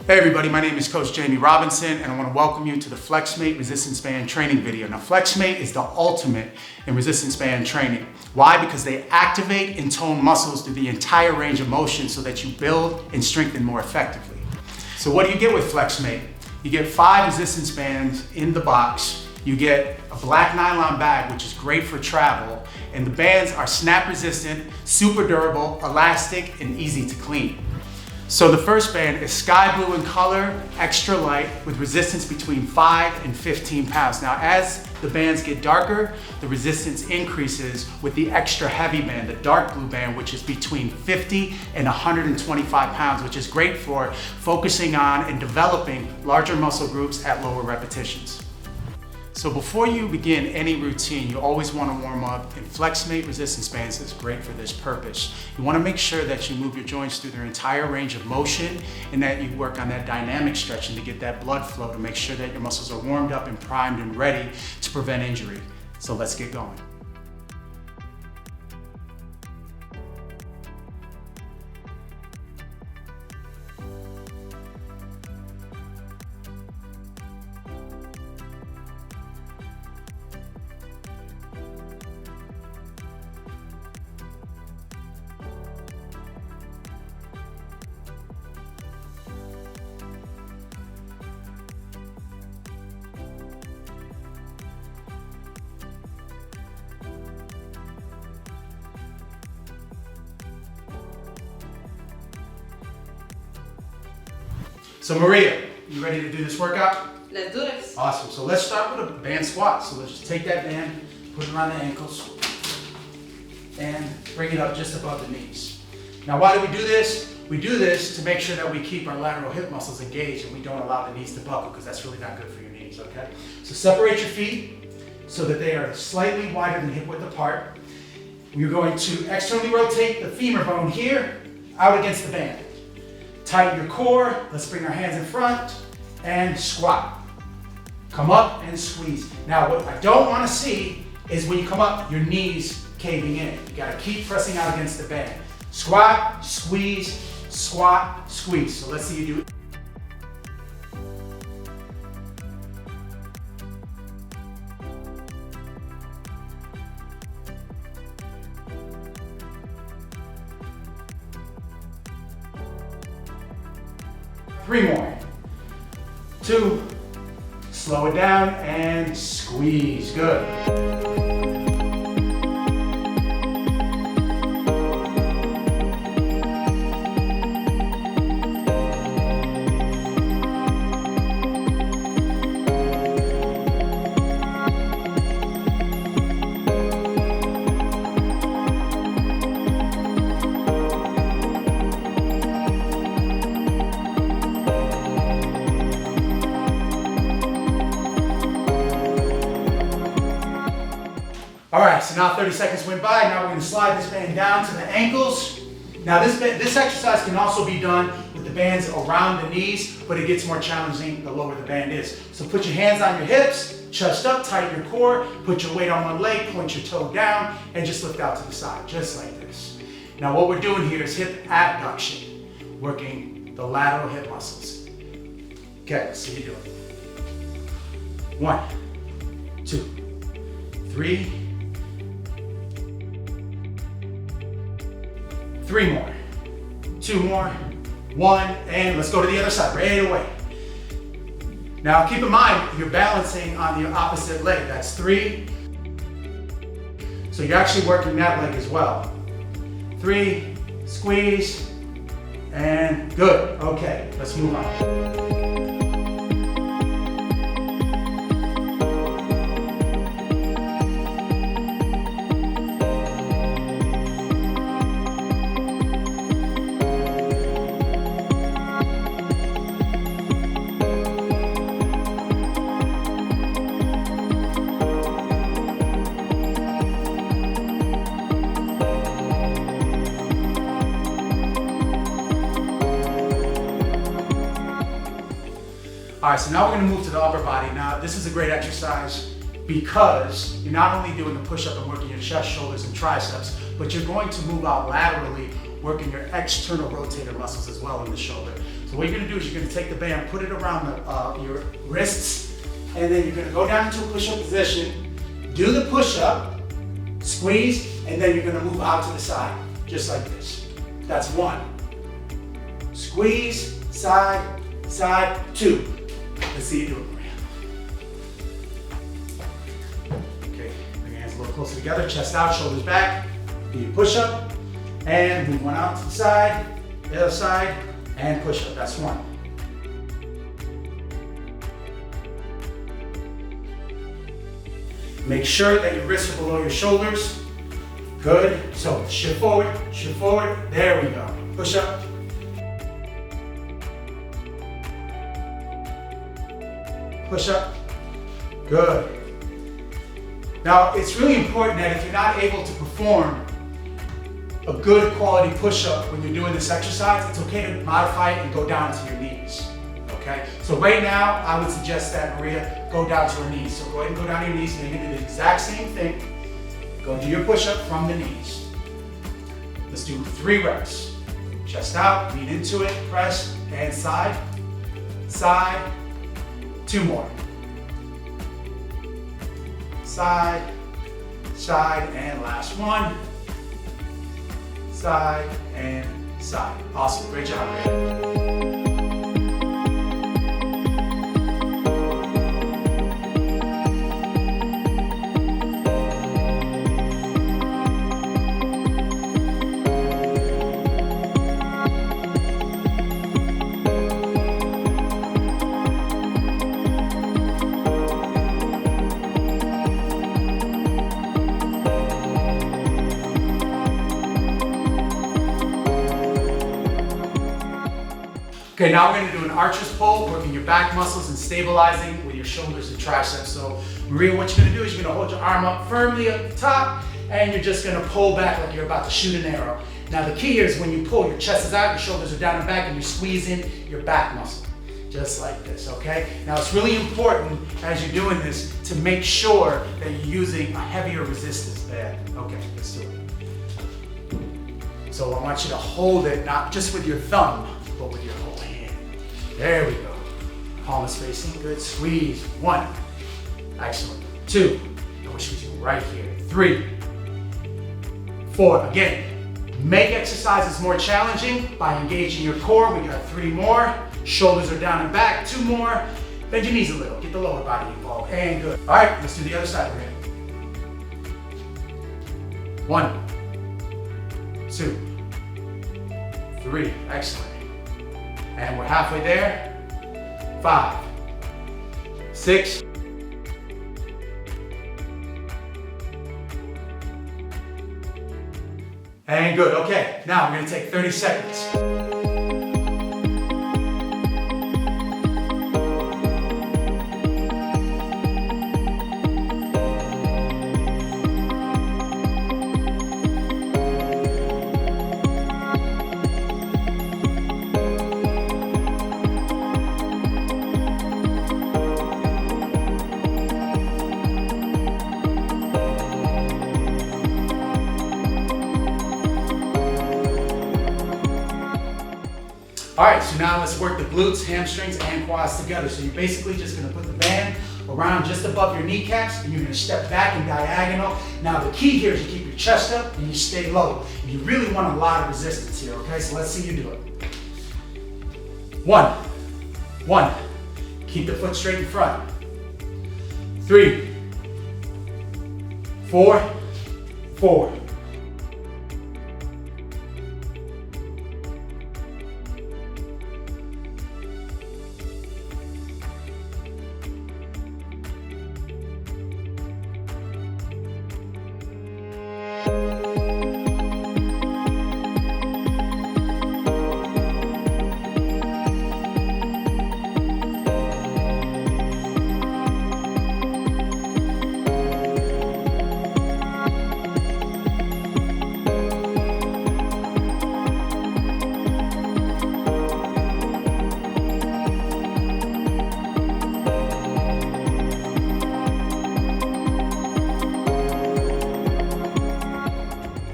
Hey everybody, my name is Coach Jamie Robinson and I want to welcome you to the Flexmate Resistance Band training video. Now Flexmate is the ultimate in resistance band training. Why? Because they activate and tone muscles through the entire range of motion so that you build and strengthen more effectively. So what do you get with Flexmate? You get 5 resistance bands in the box. You get a black nylon bag, which is great for travel. And the bands are snap resistant, super durable, elastic, and easy to clean. So the first band is sky blue in color, extra light, with resistance between 5 and 15 pounds. Now, as the bands get darker, the resistance increases with the extra heavy band, the dark blue band, which is between 50 and 125 pounds, which is great for focusing on and developing larger muscle groups at lower repetitions. So before you begin any routine, you always want to warm up, and Flexmate Resistance Bands is great for this purpose. You want to make sure that you move your joints through their entire range of motion and that you work on that dynamic stretching to get that blood flow to make sure that your muscles are warmed up and primed and ready to prevent injury. So let's get going. So Maria, you ready to do this workout? Let's do this. Awesome. So let's start with a band squat. So let's just take that band, put it around the ankles, and bring it up just above the knees. Now why do we do this? We do this to make sure that we keep our lateral hip muscles engaged and we don't allow the knees to buckle, because that's really not good for your knees, okay? So separate your feet so that they are slightly wider than hip width apart. You're going to externally rotate the femur bone here out against the band. Tighten your core. Let's bring our hands in front and squat. Come up and squeeze. Now what I don't want to see is when you come up, your knees caving in. You got to keep pressing out against the band. Squat, squeeze, squat, squeeze. So let's see you do it. Three more. 2, slow it down and squeeze. Good. All right, so now 30 seconds went by. Now we're going to slide this band down to the ankles. Now this exercise can also be done with the bands around the knees, but it gets more challenging the lower the band is. So put your hands on your hips, chest up, tighten your core, put your weight on one leg, point your toe down, and just lift out to the side, just like this. Now what we're doing here is hip abduction, working the lateral hip muscles. Okay, let's see you do it. 1, 2, 3, 3 more, 2 more, 1, and let's go to the other side right away. Now keep in mind, you're balancing on your opposite leg. That's 3. So you're actually working that leg as well. 3, squeeze, and good. Okay, let's move on. All right, so now we're gonna move to the upper body. Now, this is a great exercise because you're not only doing the push-up and working your chest, shoulders, and triceps, but you're going to move out laterally, working your external rotator muscles as well in the shoulder. So what you're gonna do is you're gonna take the band, put it around your wrists, and then you're gonna go down into a push-up position, do the push-up, squeeze, and then you're gonna move out to the side, just like this. That's 1. Squeeze, side, side, 2. Let's see you do it, Maria. Okay, bring your hands a little closer together, chest out, shoulders back. Do your push-up, and move one out to the side, the other side, and push-up. That's 1. Make sure that your wrists are below your shoulders. Good. So shift forward, shift forward. There we go. Push up. Push up. Good. Now, it's really important that if you're not able to perform a good quality push-up when you're doing this exercise, it's okay to modify it and go down to your knees. Okay? So right now, I would suggest that Maria go down to her knees. So go ahead and go down to your knees, and you're gonna do the exact same thing. Go do your push-up from the knees. Let's do 3 reps. Chest out, lean into it, press, and side, side. 2 more. Side, side, and last one. Side and side. Awesome, great job, Maria. Okay, now we're going to do an archer's pull, working your back muscles and stabilizing with your shoulders and triceps. So Maria, what you're going to do is you're going to hold your arm up firmly at the top, and you're just going to pull back like you're about to shoot an arrow. Now the key here is when you pull, your chest is out, your shoulders are down and back, and you're squeezing your back muscle, just like this, okay? Now it's really important as you're doing this to make sure that you're using a heavier resistance band. Okay, let's do it. So I want you to hold it, not just with your thumb, but with your whole hand. There we go. Palm is facing, good. Squeeze. 1. Excellent. 2. And we're squeezing right here. 3. 4. Again, make exercises more challenging by engaging your core. We got 3 more. Shoulders are down and back. 2 more. Bend your knees a little. Get the lower body involved. And good. All right, let's do the other side again. 1. 2. 3. Excellent. And we're halfway there. 5. 6. And good. Okay, now we're going to take 30 seconds. All right, so now let's work the glutes, hamstrings, and quads together. So you're basically just gonna put the band around just above your kneecaps, and you're gonna step back in diagonal. Now the key here is you keep your chest up and you stay low. And you really want a lot of resistance here, okay? So let's see you do it. 1. 1. Keep the foot straight in front. 3. 4. 4.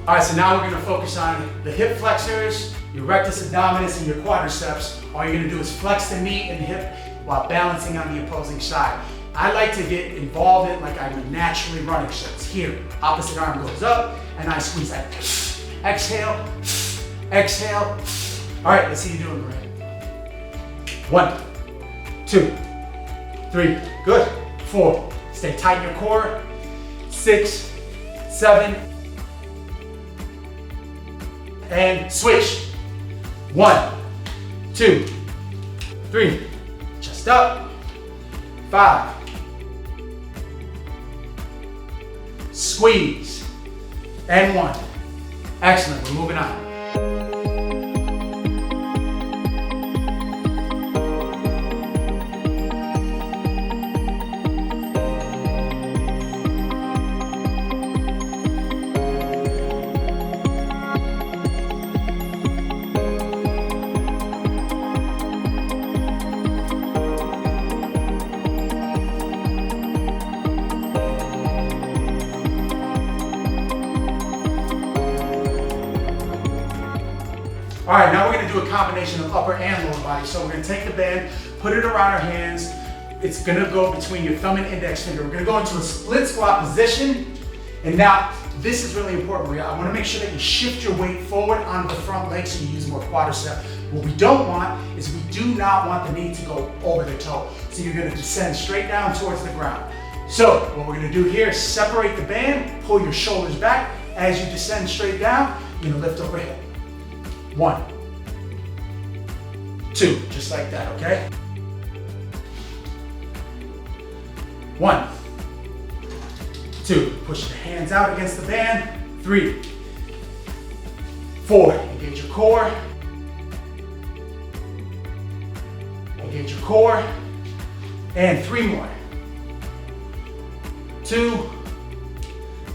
'Alright, so now we're going to focus on the hip flexors, your rectus abdominis, and your quadriceps, all you're gonna do is flex the knee and hip while balancing on the opposing side. I like to get involved in like I'm naturally running. So it's here, opposite arm goes up, and I squeeze that. Exhale, exhale. All right, let's see you doing, Maria. 1, 2, 3, good. 4, stay tight in your core. 6, 7, and switch. 1, 2, 3, chest up. 5, squeeze, and 1. Excellent, we're moving on. All right, now we're gonna do a combination of upper and lower body. So we're gonna take the band, put it around our hands. It's gonna go between your thumb and index finger. We're gonna go into a split squat position. And now, this is really important, Maria. I wanna make sure that you shift your weight forward onto the front leg so you use more quadricep. What we don't want is we do not want the knee to go over the toe. So you're gonna descend straight down towards the ground. So what we're gonna do here is separate the band, pull your shoulders back. As you descend straight down, you're gonna lift overhead. 1, 2, just like that, okay? 1, 2, push the hands out against the band. 3, 4, engage your core. Engage your core. And 3 more. 2,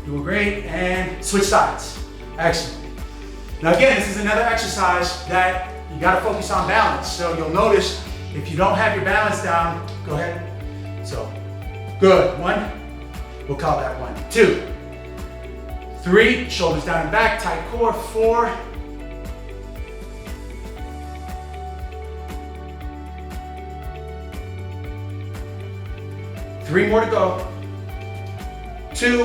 doing great, and switch sides. Excellent. Now again, this is another exercise that you gotta focus on balance. So you'll notice if you don't have your balance down, go ahead. So, good. 1, we'll call that 1. 2, 3, shoulders down and back, tight core. 4, 3 more to go. 2,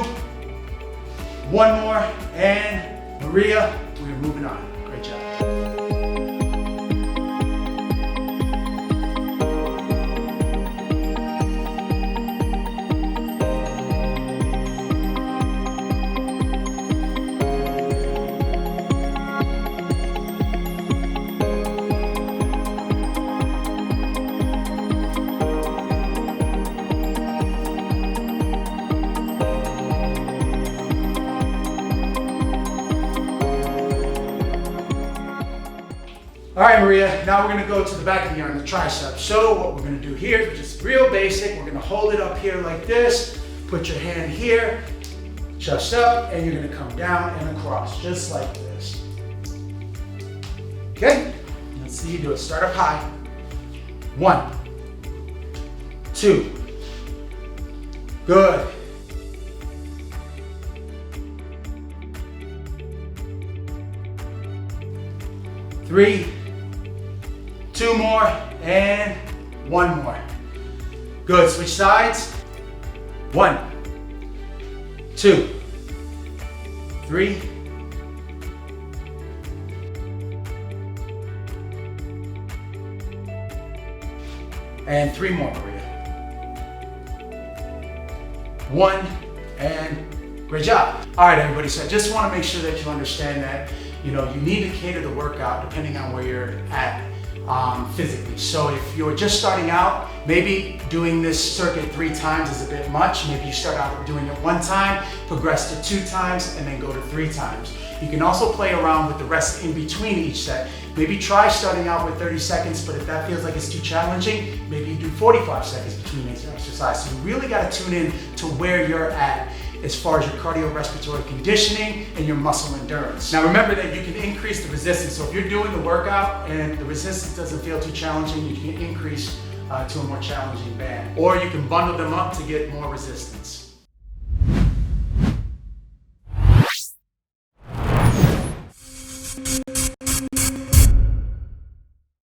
1 more, and Maria, we're moving on. Great job. All right, Maria, now we're gonna go to the back of the arm, the tricep. So what we're gonna do here is just real basic. We're gonna hold it up here like this, put your hand here, chest up, and you're gonna come down and across, just like this. Okay, let's see you do it. Start up high. 1, 2, good. 3, 2 more, and 1 more. Good, switch sides. 1, 2, 3, and 3 more, Maria. 1, and great job. All right, everybody, so I just want to make sure that you understand that, you need to cater the workout depending on where you're at physically. So if you're just starting out, maybe doing this circuit 3 times is a bit much. Maybe you start out doing it 1 time, progress to 2 times, and then go to 3 times. You can also play around with the rest in between each set. Maybe try starting out with 30 seconds, but if that feels like it's too challenging, maybe you do 45 seconds between each exercise. So you really got to tune in to where you're at as far as your cardiorespiratory conditioning and your muscle endurance. Now remember that you can increase the resistance. So if you're doing the workout and the resistance doesn't feel too challenging, you can increase to a more challenging band. Or you can bundle them up to get more resistance.